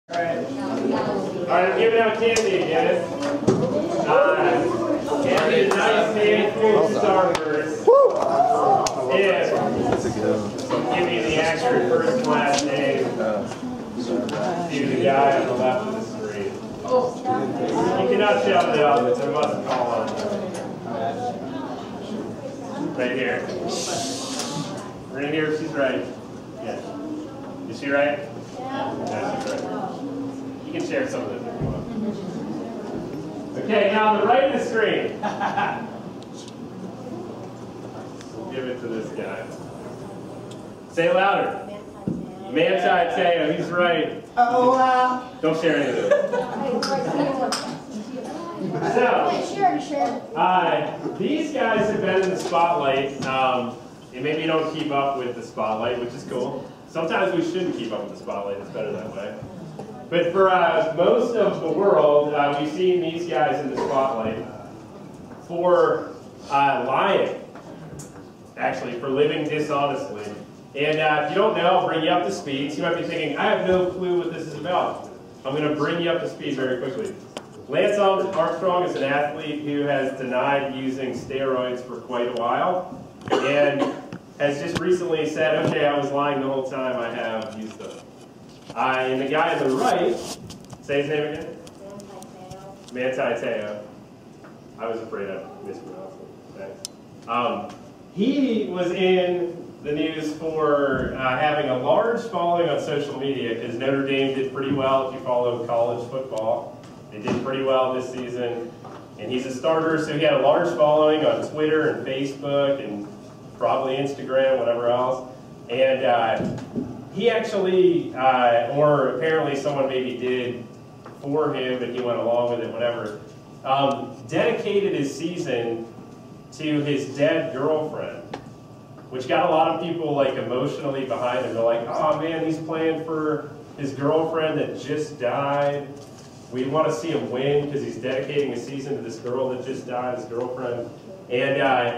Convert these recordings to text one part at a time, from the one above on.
Alright, I'm giving out candy again. Candy is nice handful starburst. Give me the accurate first and last name to the guy on the left of the screen. You cannot shout it out, it's a must call on. Right here. We're gonna hear if she's right. Yeah. Is she right? Yeah, she's right. You can share some of this if you want. Okay, now on the right of the screen. We'll give it to this guy. Say it louder. Manti Te'o, he's right. Oh, wow. Don't share any of this. So, these guys have been in the spotlight, and maybe you don't keep up with the spotlight, which is cool. Sometimes we shouldn't keep up with the spotlight, it's better that way. But for most of the world, we've seen these guys in the spotlight for lying, actually, for living dishonestly. And if you don't know, I'll bring you up to speed. So you might be thinking, I have no clue what this is about. I'm going to bring you up to speed very quickly. Lance Armstrong is an athlete who has denied using steroids for quite a while and has just recently said, okay, I was lying the whole time, I have used them. And the guy on the right, say his name again? Manti Te'o. I was afraid I mispronounced it. Thanks. He was in the news for having a large following on social media because Notre Dame did pretty well if you follow college football. They did pretty well this season. And he's a starter, so he had a large following on Twitter and Facebook and probably Instagram, whatever else. And he actually, or apparently someone maybe did for him, but he went along with it, whatever, dedicated his season to his dead girlfriend, which got a lot of people like emotionally behind him. They're like, oh man, he's playing for his girlfriend that just died. We want to see him win because he's dedicating his season to this girl that just died, his girlfriend. And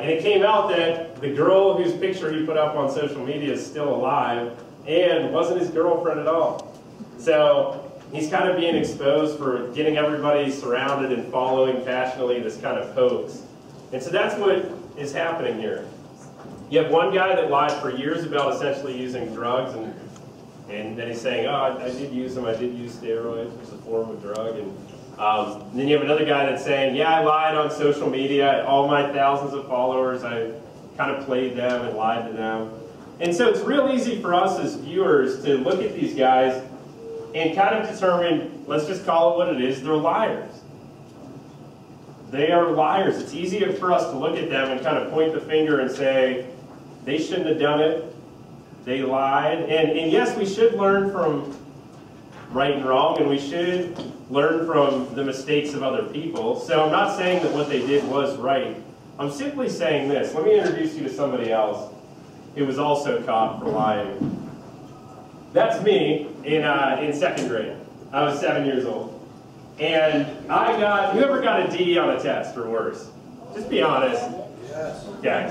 it came out that the girl whose picture he put up on social media is still alive and wasn't his girlfriend at all. So he's kind of being exposed for getting everybody surrounded and following passionately this kind of hoax. And so that's what is happening here. You have one guy that lied for years about essentially using drugs, and then he's saying, oh, I did use them, I did use steroids, which is a form of drug. And then you have another guy that's saying, yeah, I lied on social media, all my thousands of followers, I kind of played them and lied to them. And so it's real easy for us as viewers to look at these guys and kind of determine, let's just call it what it is, they're liars. They are liars. It's easier for us to look at them and kind of point the finger and say, they shouldn't have done it, they lied. And yes, we should learn from right and wrong, and we should learn from the mistakes of other people. So I'm not saying that what they did was right. I'm simply saying this. Let me introduce you to somebody else who was also caught for lying. That's me in second grade. I was 7 years old. And whoever got a D on a test or worse? Just be honest. Yes. Okay.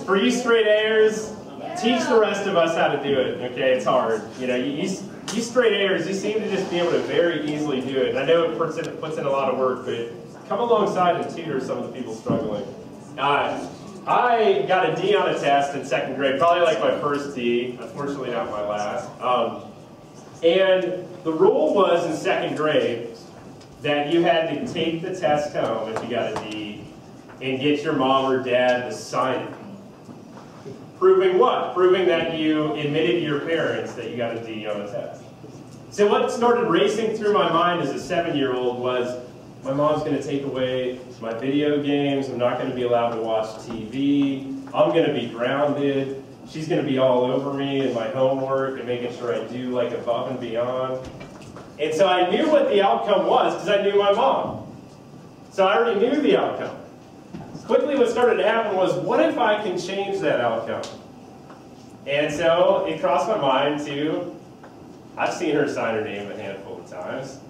For you straight A's, teach the rest of us how to do it, okay? It's hard. You know, you straight A's, you seem to just be able to very easily do it. And I know it puts in a lot of work, but come alongside and tutor some of the people struggling. I got a D on a test in second grade, probably like my first D, unfortunately not my last. And the rule was in second grade that you had to take the test home if you got a D and get your mom or dad to sign it. Proving what? Proving that you admitted to your parents that you got a D on a test. So what started racing through my mind as a 7-year-old was, my mom's going to take away my video games, I'm not going to be allowed to watch TV, I'm going to be grounded, she's going to be all over me and my homework and making sure I do like above and beyond. And so I knew what the outcome was because I knew my mom. So I already knew the outcome. Quickly what started to happen was, what if I can change that outcome? And so it crossed my mind to, I've seen her sign her name a handful of times.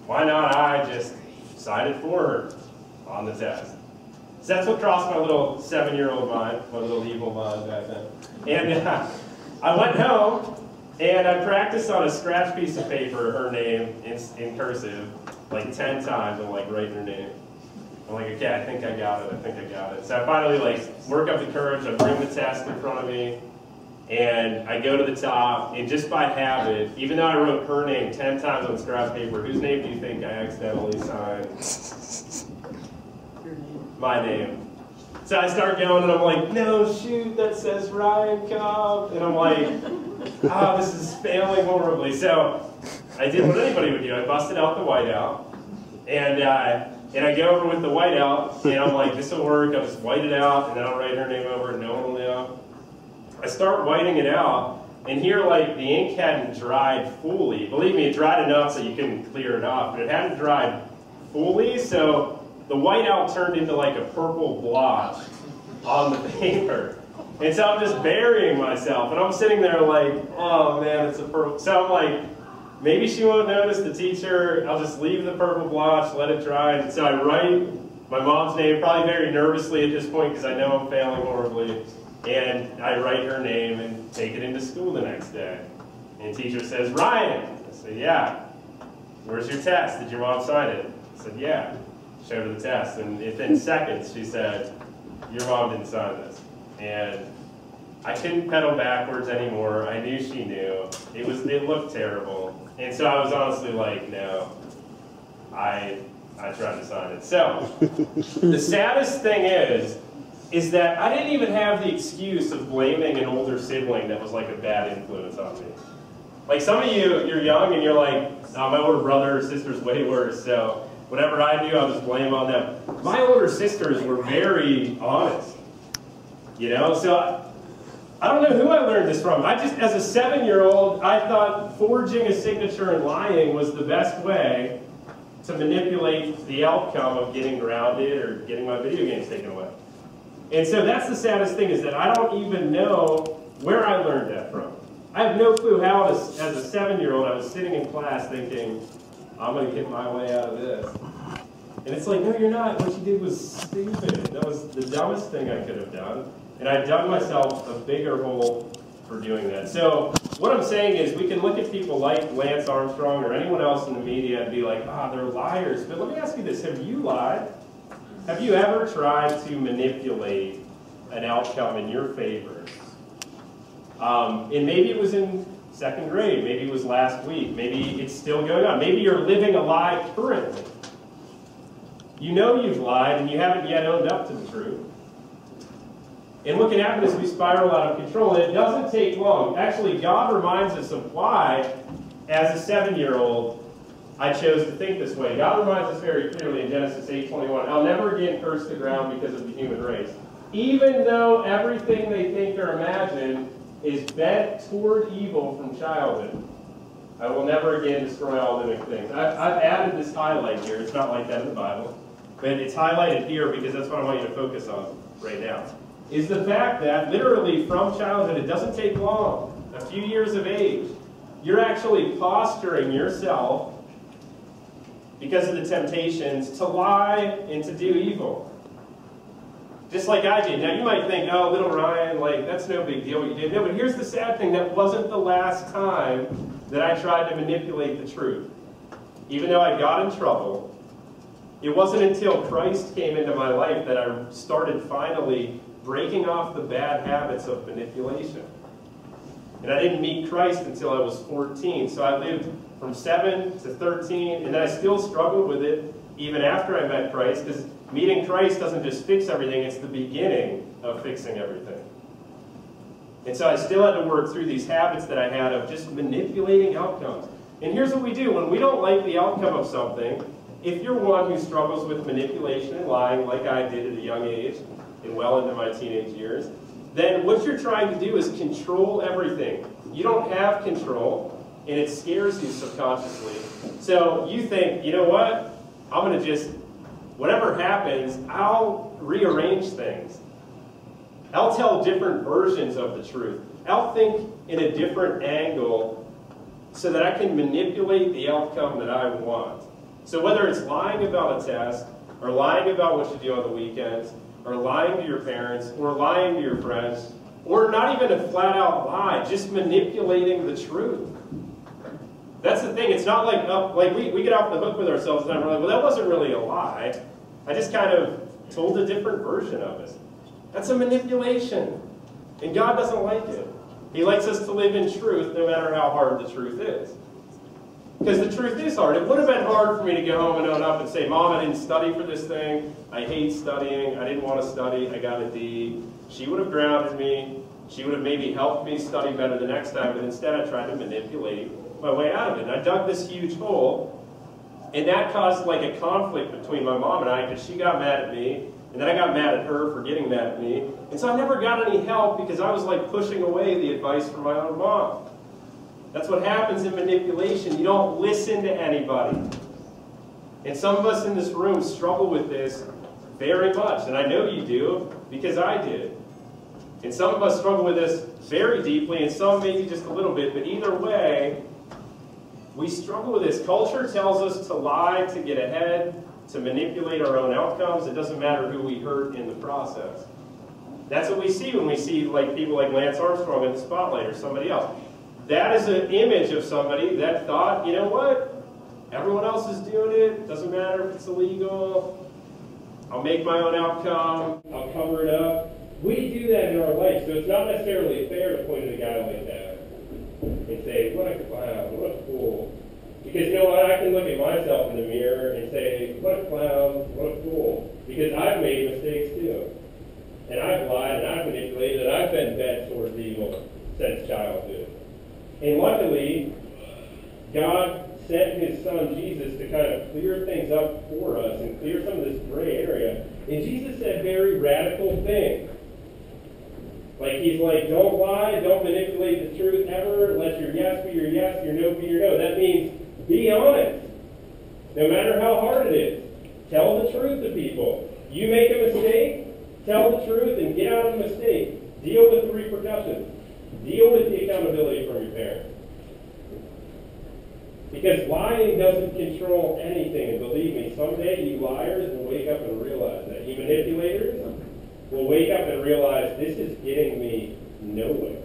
Why not I just sign it for her on the test? So that's what crossed my little 7-year-old mind, my little evil mind back then. And I went home, And I practiced on a scratch piece of paper her name in cursive like 10 times. I'm like writing her name. I'm like, okay, I think I got it. I think I got it. So I finally like work up the courage. I bring the test in front of me, and I go to the top. And just by habit, even though I wrote her name 10 times on scratch paper, whose name do you think I accidentally signed? My name. So I start going, and I'm like, no, shoot, that says Ryan Cobb. And I'm like, oh, this is failing horribly. So I did what anybody would do. I busted out the whiteout, and I go over with the whiteout, and I'm like, this will work. I'll just white it out, and then I'll write her name over, and no one will know. I start whiting it out, and here, like, the ink hadn't dried fully. Believe me, it dried enough so you couldn't clear it off, but it hadn't dried fully, so the whiteout turned into like a purple blotch on the paper. And so I'm just burying myself, and I'm sitting there like, oh man, it's a purple. So I'm like, maybe she won't notice, the teacher, I'll just leave the purple blotch, let it dry. And so I write my mom's name, probably very nervously at this point because I know I'm failing horribly. And I write her name and take it into school the next day. And the teacher says, Ryan. I say, yeah. Where's your test? Did your mom sign it? I said, yeah. Showed her the test. And within seconds, she said, your mom didn't sign this. And I couldn't pedal backwards anymore. I knew she knew. It looked terrible. And so I was honestly like, no, I tried to sign it. So the saddest thing is that I didn't even have the excuse of blaming an older sibling that was like a bad influence on me. Like some of you, you're young and you're like, oh, my older brother or sister's way worse, so whatever I do, I'll just blame on them. My older sisters were very honest, you know? So I don't know who I learned this from. I just, as a 7-year-old, I thought forging a signature and lying was the best way to manipulate the outcome of getting grounded or getting my video games taken away. And so that's the saddest thing, is that I don't even know where I learned that from. I have no clue how, as a 7-year-old, I was sitting in class thinking, I'm going to get my way out of this. And it's like, no, you're not. What you did was stupid. That was the dumbest thing I could have done. And I dug myself a bigger hole for doing that. So what I'm saying is we can look at people like Lance Armstrong or anyone else in the media and be like, ah, they're liars. But let me ask you this. Have you lied? Have you ever tried to manipulate an outcome in your favor? And maybe it was in 2nd grade. Maybe it was last week. Maybe it's still going on. Maybe you're living a lie currently. You know you've lied and you haven't yet owned up to the truth. And what can happen is we spiral out of control, and it doesn't take long. Actually, God reminds us of why, as a 7-year-old, I chose to think this way. God reminds us very clearly in Genesis 8:21, I'll never again curse the ground because of the human race. Even though everything they think or imagine is bent toward evil from childhood, I will never again destroy all living things. I've added this highlight here. It's not like that in the Bible, but it's highlighted here because that's what I want you to focus on right now. Is the fact that literally from childhood, it doesn't take long, a few years of age, you're actually posturing yourself because of the temptations to lie and to do evil. Just like I did. Now you might think, oh, little Ryan, like that's no big deal what you did. No, but here's the sad thing. That wasn't the last time that I tried to manipulate the truth. Even though I got in trouble, it wasn't until Christ came into my life that I started finally breaking off the bad habits of manipulation. And I didn't meet Christ until I was 14. So I lived from 7 to 13, and then I still struggled with it even after I met Christ, because meeting Christ doesn't just fix everything, it's the beginning of fixing everything. And so I still had to work through these habits that I had of just manipulating outcomes. And here's what we do. When we don't like the outcome of something, if you're one who struggles with manipulation and lying like I did at a young age and well into my teenage years, then what you're trying to do is control everything. You don't have control, and it scares you subconsciously. So you think, you know what? I'm going to just, whatever happens, I'll rearrange things. I'll tell different versions of the truth. I'll think in a different angle so that I can manipulate the outcome that I want. So whether it's lying about a test, or lying about what you do on the weekends, or lying to your parents, or lying to your friends, Or not even a flat-out lie, just manipulating the truth. That's the thing. It's not like we get off the hook with ourselves and we're like, well, that wasn't really a lie. I just kind of told a different version of it. That's a manipulation. And God doesn't like it. He likes us to live in truth no matter how hard the truth is. Because the truth is hard. It would have been hard for me to go home and own up and say, Mom, I didn't study for this thing. I hate studying. I didn't want to study. I got a D. She would have grounded me. She would have maybe helped me study better the next time. But instead, I tried to manipulate my way out of it. And I dug this huge hole. And that caused like a conflict between my mom and I because she got mad at me. And then I got mad at her for getting mad at me. And so I never got any help because I was like pushing away the advice from my own mom. That's what happens in manipulation. You don't listen to anybody. And some of us in this room struggle with this very much. And I know you do because I did. And some of us struggle with this very deeply and some maybe just a little bit. But either way, we struggle with this. Culture tells us to lie, to get ahead, to manipulate our own outcomes. It doesn't matter who we hurt in the process. That's what we see when we see like people like Lance Armstrong in the spotlight or somebody else. That is an image of somebody that thought, you know what? Everyone else is doing it. It doesn't matter if it's illegal. I'll make my own outcome. I'll cover it up. We do that in our life, so it's not necessarily fair to point at a guy like that and say, what a clown, what a fool. Because you know what, I can look at myself in the mirror and say, what a clown, what a fool. Because I've made mistakes too. And I've lied and I've manipulated and I've been bent towards evil since childhood. And luckily, God sent his son Jesus to kind of clear things up for us and clear some of this gray area. And Jesus said very radical things. Like he's like, don't lie, don't manipulate the truth ever, let your yes be your yes, your no be your no. That means be honest, no matter how hard it is. Tell the truth to people. You make a mistake, tell the truth and get out of the mistake. Deal with the repercussions. Deal with the accountability from your parents. Because lying doesn't control anything. And believe me, someday you liars will wake up and realize that. You manipulators will wake up and realize this is getting me nowhere.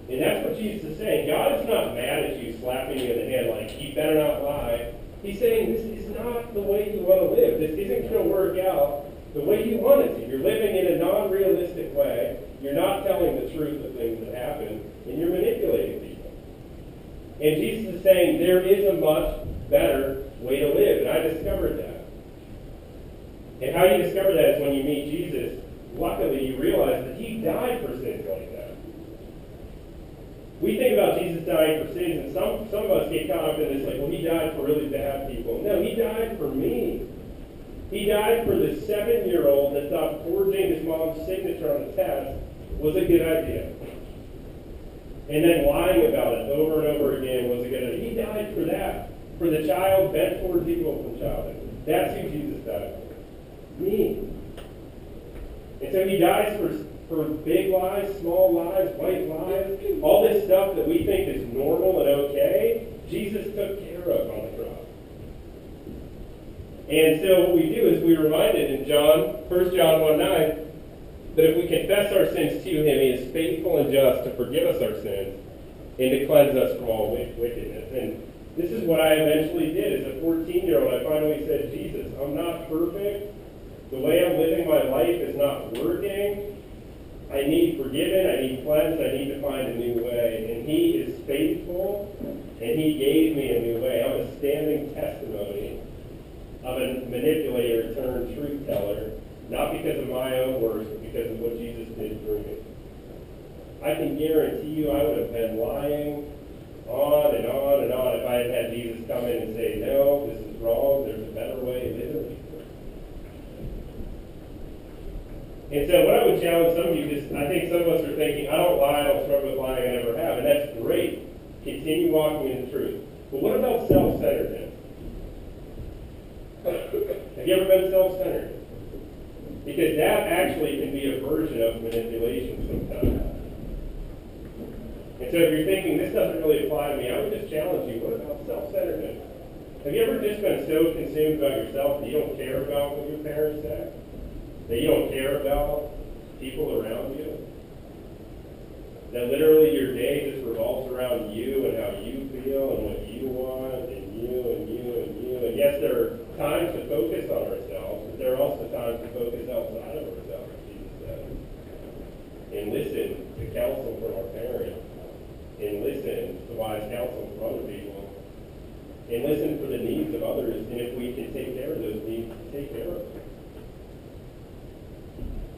And that's what Jesus is saying. God is not mad at you, slapping you in the hand like, you better not lie. He's saying this is not the way you want to live. This isn't going to work out the way you want it to. You're living in a non-realistic way. You're not telling the truth of things that happen, and you're manipulating people. And Jesus is saying there is a much better way to live, and I discovered that. And how you discover that is when you meet Jesus. Luckily, you realize that he died for sins like that. We think about Jesus dying for sins, and some of us get caught up in this, like, well, he died for really bad people. No, he died for me. He died for the 7-year-old that thought forging his mom's signature on a test was a good idea. And then lying about it over and over again was a good idea. He died for that. For the child bent towards evil from childhood. That's who Jesus died for. Me. And so he dies for big lies, small lies, white lies, all this stuff that we think is normal and okay, Jesus took care of on the cross. And so what we do is we're reminded in 1 John 1:9, that if we confess our sins to him, he is faithful and just to forgive us our sins and to cleanse us from all wickedness. And this is what I eventually did. As a 14-year-old, I finally said, Jesus, I'm not perfect. The way I'm living my life is not working. I need forgiven, I need cleansed, I need to find a new way. And he is faithful, and he gave me a new way. I'm a standing testimony of a manipulator turned truth teller. Not because of my own works, but because of what Jesus did for me. I can guarantee you I would have been lying on and on and on if I had had Jesus come in and say, no, this is wrong, there's a better way to live. And so what I would challenge some of you is, I think some of us are thinking, I don't lie, I don't struggle with lying, I never have. And that's great. Continue walking in the truth. But what about self-centeredness? Have you ever been self-centered? Because that actually can be a version of manipulation sometimes. And so if you're thinking, this doesn't really apply to me, I would just challenge you, what about self-centeredness? Have you ever just been so consumed about yourself that you don't care about what your parents say? That you don't care about people around you? That literally your day just revolves around you and how you feel and what you want and you and you and you. And yes, there are times to focus on ourselves, but there are also times to focus outside of ourselves, Jesus said. And listen to counsel from our parents. And listen to wise counsel from other people. And listen for the needs of others. And if we can take care of those needs, take care of them.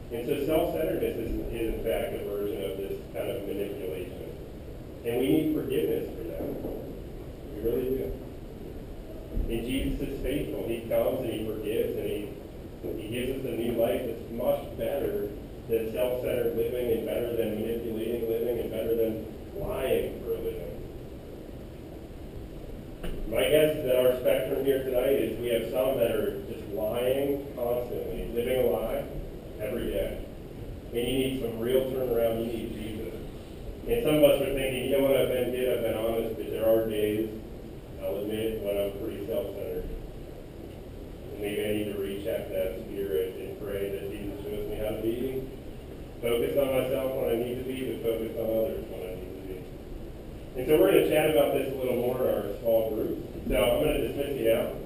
And so self-centeredness is in fact a version of this kind of manipulation. And we need forgiveness for that. We really do. And Jesus is faithful. He comes and he forgives and he gives us a new life that's much better than self-centered living and better than manipulating living and better than lying for a living. My guess is that our spectrum here tonight is we have some that are just lying constantly, living a lie every day. And you need some real turnaround, you need Jesus. And some of us are thinking, you know what, I've been good, I've been honest, but there are days, I'll admit, when I'm pretty self-centered. And maybe I need to recheck that spirit and pray that Jesus shows me how to be focused on myself when I need to be, but focused on others when I need to be. And so we're going to chat about this a little more in our small groups. So I'm going to dismiss you now.